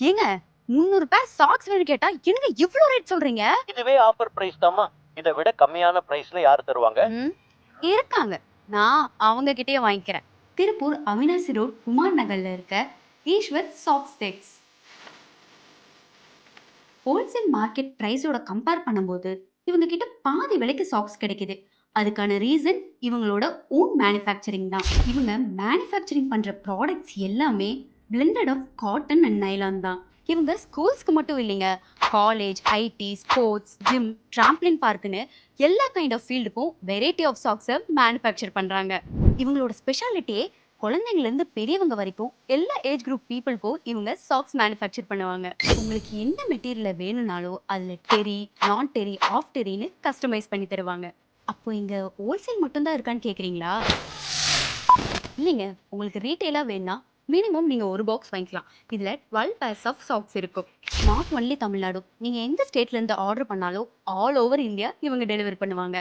ஏங்க 300 பேர் சாக்ஸ் வேணும் கேட்டா என்னங்க இவ்ளோ ரேட் சொல்றீங்க? இதுவே ஆஃபர் பிரைஸ் தாம்மா. இதை விட கம்மியான பிரைஸ்ல யார் தருவாங்க? இருக்காங்க. நான் அவங்க கிட்டயே வாங்கிக்கிறேன். திருப்பூர் அவினாசி ரோட் குமார் நகர்ல இருக்க ஈஸ்வர் சாக்ஸ் டெக்ஸ். ஹோல்சேல் மார்க்கெட் பிரைஸோட கம்பேர் பண்ணும்போது இவங்க கிட்ட பாதி விலைக்கு சாக்ஸ் கிடைக்குது. அதுக்கான ரீசன் இவங்களோட ஓன் மேனுஃபேக்சரிங் தான். இவங்க மேனுஃபேக்சரிங் பண்ற ப்ராடக்ட்ஸ் எல்லாமே blended of cotton and nylon தான். இவங்க ஸ்கூல்ஸ்க்கு மட்டும் இல்லைங்க, college, IT, sports, gym, trampoline பார்க்குன்னு எல்லா கைண்ட் ஆஃப் ஃபீல்டுக்கும் வெரைட்டி ஆஃப் சாக்ஸை மேனுஃபேக்சர் பண்றாங்க. இவங்களோட ஸ்பெஷாலிட்டியே குழந்தைங்கலேருந்து பெரியவங்க வரைக்கும் எல்லா ஏஜ் குரூப் பீப்புளுக்கும் இவங்க சாக்ஸ் மேனுஃபேக்சர் பண்ணுவாங்க. உங்களுக்கு என்ன மெட்டீரியல் வேணும்னாலும் அதில் டெரி, நான் டெரி, ஆஃப் டெரின்னு கஸ்டமைஸ் பண்ணி தருவாங்க. அப்போ இங்கே ஹோல்சேல் மட்டும்தான் இருக்கான்னு கேட்குறீங்களா? இல்லைங்க, உங்களுக்கு ரீட்டெயிலாக வேணும்னா மினிமம் நீங்கள் ஒரு பாக்ஸ் வாங்கிக்கலாம். இதில் 12 பேர்ஸ் ஆஃப் சாக்ஸ் இருக்கும். நாட் ஒன்லி தமிழ்நாடு, நீங்கள் எந்த ஸ்டேட்லேருந்து ஆர்டர் பண்ணாலும் ஆல் ஓவர் இந்தியா இவங்க டெலிவரி பண்ணுவாங்க.